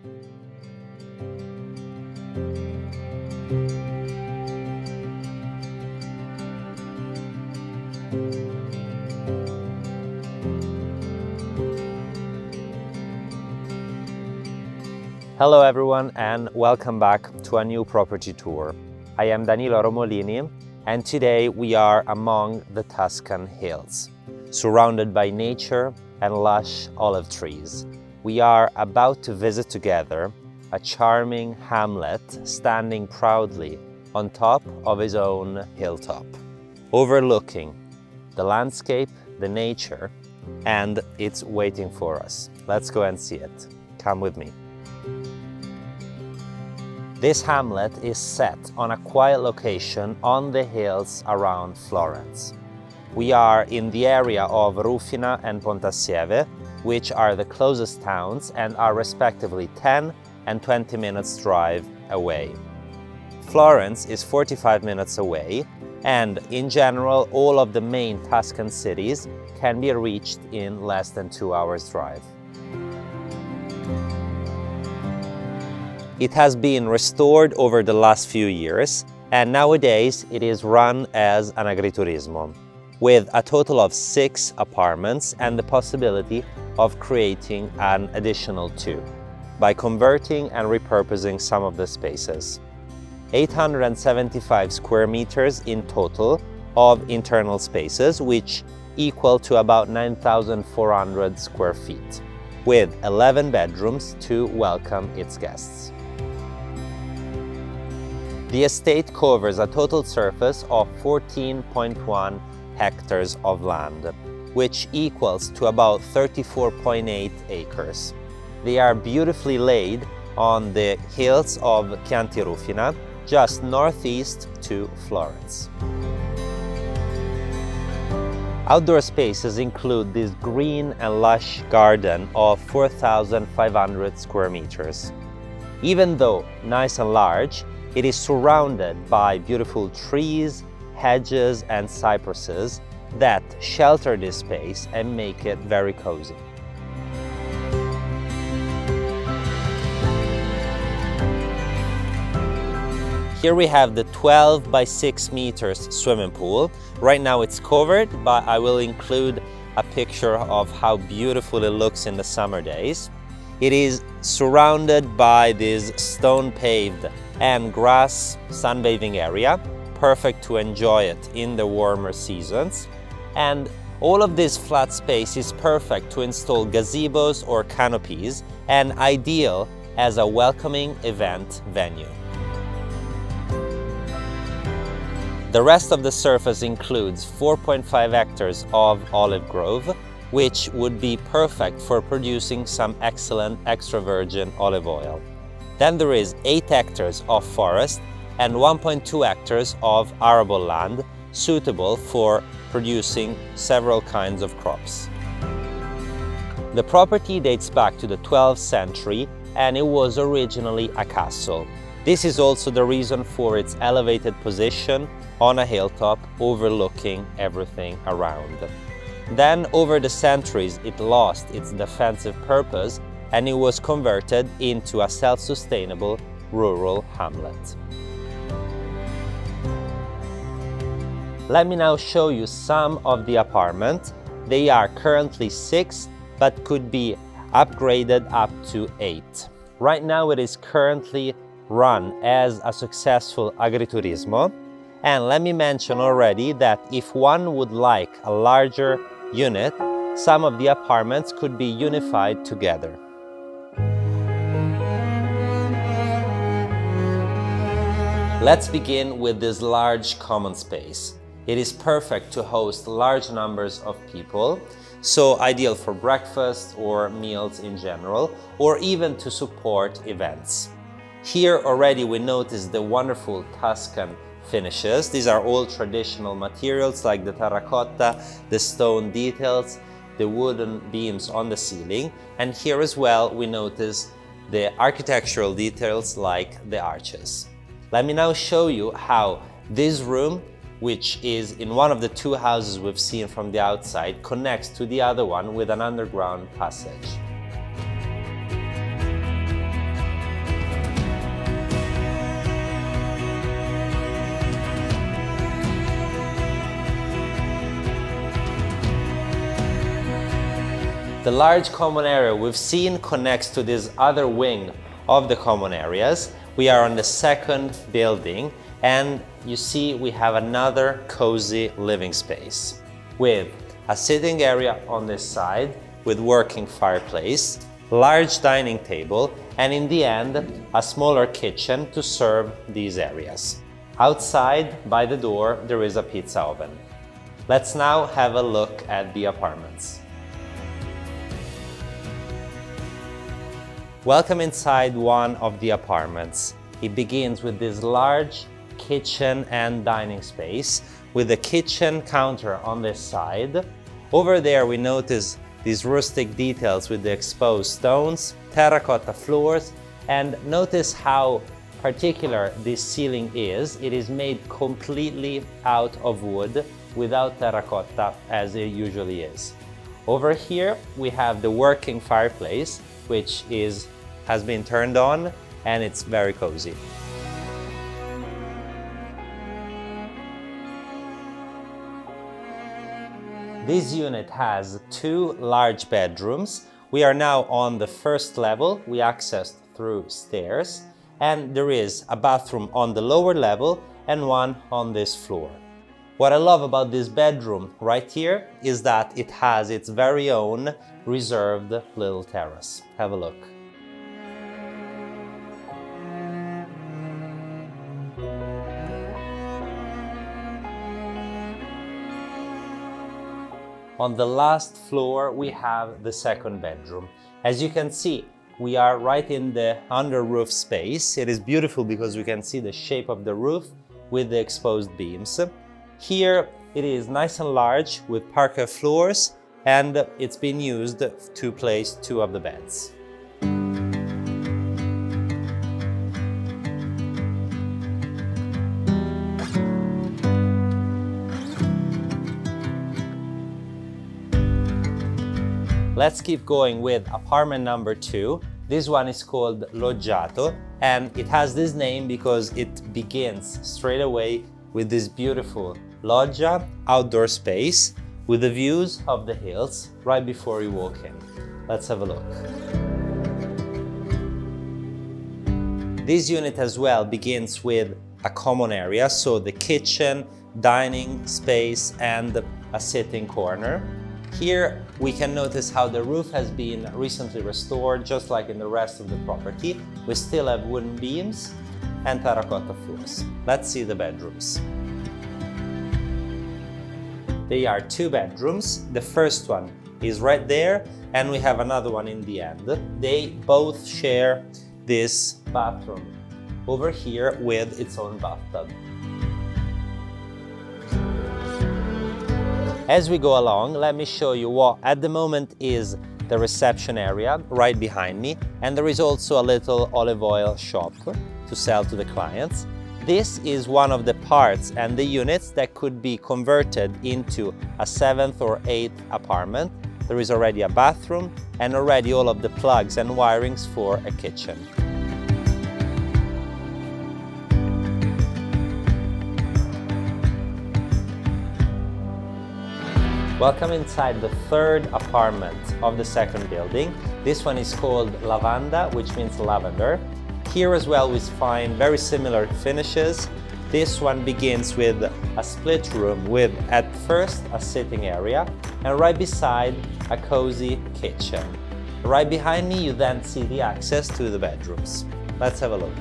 Hello everyone and welcome back to a new property tour. I am Danilo Romolini and today we are among the Tuscan hills, surrounded by nature and lush olive trees. We are about to visit together a charming Hamlet standing proudly on top of his own hilltop, overlooking the landscape, the nature, and it's waiting for us. Let's go and see it. Come with me. This hamlet is set on a quiet location on the hills around Florence. We are in the area of Rufina and Pontassieve, which are the closest towns and are respectively 10 and 20 minutes drive away. Florence is 45 minutes away, and in general, all of the main Tuscan cities can be reached in less than 2 hours drive. It has been restored over the last few years, and nowadays it is run as an agriturismo, with a total of 6 apartments and the possibility of creating an additional 2 by converting and repurposing some of the spaces. 875 square meters in total of internal spaces, which equal to about 9,400 square feet, with 11 bedrooms to welcome its guests. The estate covers a total surface of 14.1 hectares of land, which equals to about 34.8 acres. They are beautifully laid on the hills of Chianti Rufina, just northeast to Florence. Outdoor spaces include this green and lush garden of 4,500 square meters. Even though nice and large, it is surrounded by beautiful trees, hedges and cypresses that shelter this space and make it very cozy. Here we have the 12 by 6 meters swimming pool. Right now it's covered, but I will include a picture of how beautiful it looks in the summer days. It is surrounded by this stone paved and grass sunbathing area, perfect to enjoy it in the warmer seasons. And all of this flat space is perfect to install gazebos or canopies and ideal as a welcoming event venue. The rest of the surface includes 4.5 hectares of olive grove, which would be perfect for producing some excellent extra virgin olive oil. Then there is 8 hectares of forest and 1.2 hectares of arable land suitable for producing several kinds of crops. The property dates back to the 12th century and it was originally a castle. This is also the reason for its elevated position on a hilltop overlooking everything around. Then over the centuries it lost its defensive purpose and it was converted into a self-sustainable rural hamlet. Let me now show you some of the apartments. They are currently 6, but could be upgraded up to 8. Right now it is currently run as a successful agriturismo, and let me mention already that if one would like a larger unit, some of the apartments could be unified together. Let's begin with this large common space. It is perfect to host large numbers of people, so ideal for breakfast or meals in general, or even to support events. Here already we notice the wonderful Tuscan finishes. These are all traditional materials like the terracotta, the stone details, the wooden beams on the ceiling, and here as well we notice the architectural details like the arches. Let me now show you how this room, which is in one of the 2 houses we've seen from the outside, connects to the other one with an underground passage. The large common area we've seen connects to this other wing of the common areas. We are on the second building, and you see we have another cozy living space with a sitting area on this side with working fireplace, large dining table, and in the end, a smaller kitchen to serve these areas. Outside, by the door, there is a pizza oven. Let's now have a look at the apartments. Welcome inside one of the apartments. It begins with this large kitchen and dining space with a kitchen counter on this side. Over there we notice these rustic details with the exposed stones, terracotta floors, and notice how particular this ceiling is. It is made completely out of wood without terracotta as it usually is. Over here we have the working fireplace, which has been turned on, and it's very cozy. This unit has 2 large bedrooms. We are now on the first level. We accessed through stairs, and there is a bathroom on the lower level and one on this floor. What I love about this bedroom right here is that it has its very own reserved little terrace. Have a look. On the last floor, we have the second bedroom. As you can see, we are right in the under roof space. It is beautiful because we can see the shape of the roof with the exposed beams. Here, it is nice and large with parquet floors, and it's been used to place 2 of the beds. Let's keep going with apartment number 2. This one is called Loggiato, and it has this name because it begins straight away with this beautiful loggia outdoor space with the views of the hills right before you walk in. Let's have a look. This unit as well begins with a common area, so the kitchen, dining space, and a sitting corner. Here we can notice how the roof has been recently restored, just like in the rest of the property. We still have wooden beams and terracotta floors. Let's see the bedrooms. They are 2 bedrooms. The first one is right there, and we have another one in the end. They both share this bathroom over here with its own bathtub. As we go along, let me show you what at the moment is the reception area right behind me, and there is also a little olive oil shop to sell to the clients. This is one of the parts and the units that could be converted into a 7th or 8th apartment. There is already a bathroom and already all of the plugs and wirings for a kitchen. Welcome inside the 3rd apartment of the 2nd building. This one is called Lavanda, which means lavender. Here as well we find very similar finishes. This one begins with a split room with at first a sitting area and right beside a cozy kitchen. Right behind me you then see the access to the bedrooms. Let's have a look.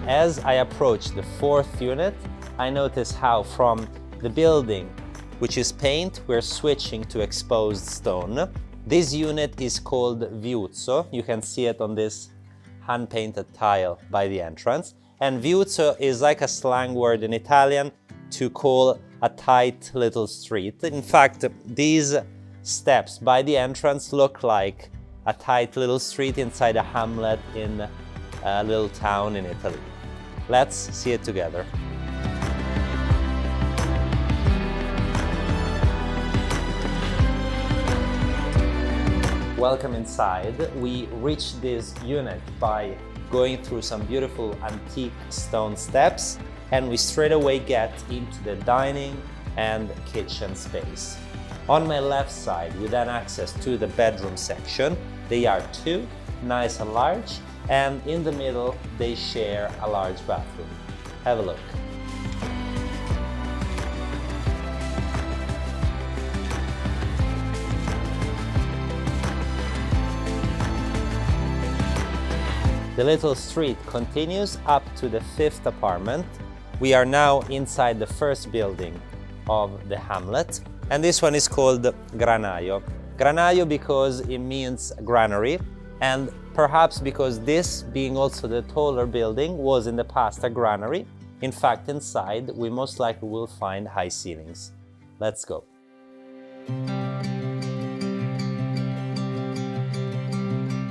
As I approach the 4th unit, I notice how from the building, which is paint, we're switching to exposed stone. This unit is called viuzzo. You can see it on this hand-painted tile by the entrance. And viuzzo is like a slang word in Italian to call a tight little street. In fact, these steps by the entrance look like a tight little street inside a hamlet in a little town in Italy. Let's see it together. Welcome inside. We reached this unit by going through some beautiful antique stone steps, and we straight away get into the dining and kitchen space. On my left side, we then access to the bedroom section. They are two, nice and large, and in the middle they share a large bathroom. Have a look. The little street continues up to the 5th apartment. We are now inside the first building of the Hamlet, and this one is called Granaio. Granaio because it means granary, and perhaps because this, being also the taller building, was in the past a granary. In fact, inside we most likely will find high ceilings. Let's go.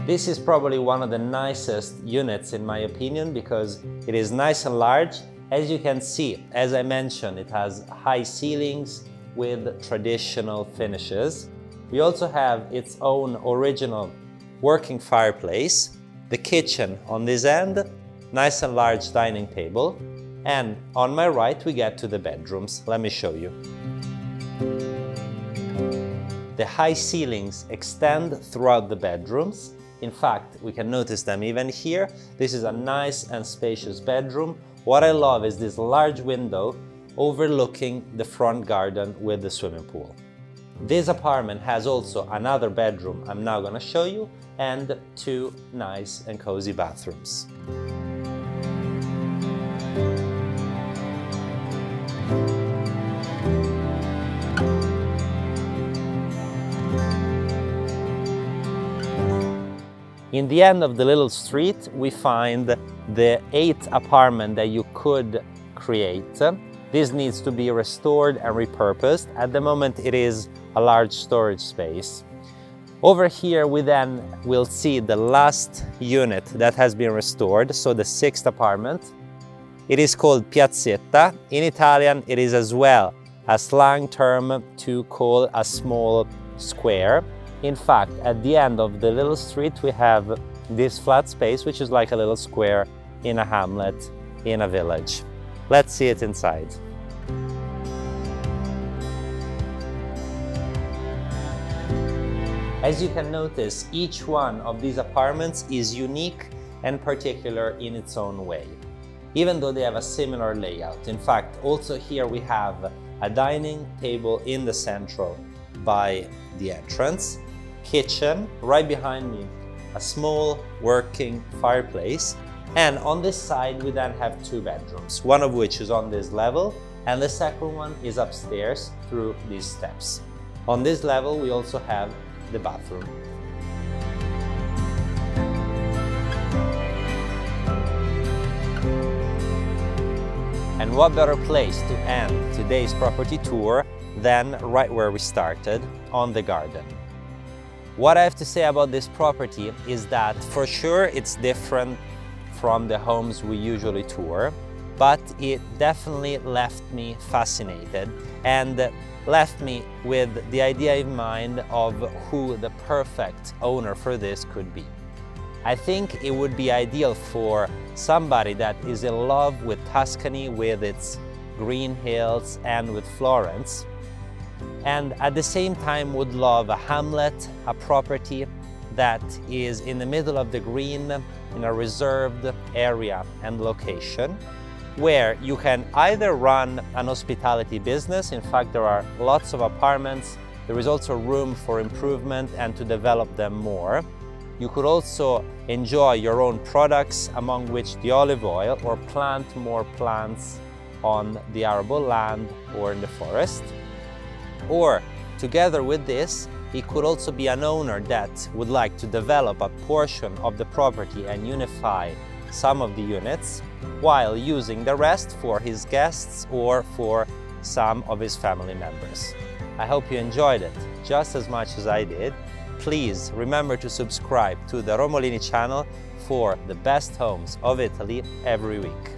This is probably one of the nicest units in my opinion because it is nice and large. As you can see, as I mentioned, it has high ceilings with traditional finishes. We also have its own original working fireplace, the kitchen on this end, nice and large dining table, and on my right we get to the bedrooms. Let me show you. The high ceilings extend throughout the bedrooms. In fact, we can notice them even here. This is a nice and spacious bedroom. What I love is this large window overlooking the front garden with the swimming pool. This apartment has also another bedroom I'm now going to show you, and two nice and cozy bathrooms. In the end of the little street, we find the 8th apartment that you could create. This needs to be restored and repurposed. At the moment, it is a large storage space. Over here, we then will see the last unit that has been restored, so the 6th apartment. It is called Piazzetta. In Italian, it is as well a slang term to call a small square. In fact, at the end of the little street, we have this flat space, which is like a little square in a hamlet, in a village. Let's see it inside. As you can notice, each one of these apartments is unique and particular in its own way, even though they have a similar layout. In fact, also here we have a dining table in the central by the entrance, kitchen right behind me, a small working fireplace, and on this side we then have two bedrooms, one of which is on this level and the second one is upstairs through these steps. On this level we also have the bathroom. And what better place to end today's property tour than right where we started, on the garden. What I have to say about this property is that for sure it's different from the homes we usually tour, but it definitely left me fascinated and left me with the idea in mind of who the perfect owner for this could be. I think it would be ideal for somebody that is in love with Tuscany, with its green hills and with Florence, and at the same time would love a hamlet, a property that is in the middle of the green in a reserved area and location where you can either run an hospitality business. In fact, there are lots of apartments. There is also room for improvement and to develop them more. You could also enjoy your own products, among which the olive oil, or plant more plants on the arable land or in the forest. Or together with this, he could also be an owner that would like to develop a portion of the property and unify some of the units while using the rest for his guests or for some of his family members. I hope you enjoyed it just as much as I did. Please remember to subscribe to the Romolini channel for the best homes of Italy every week.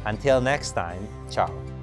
Until next time, ciao!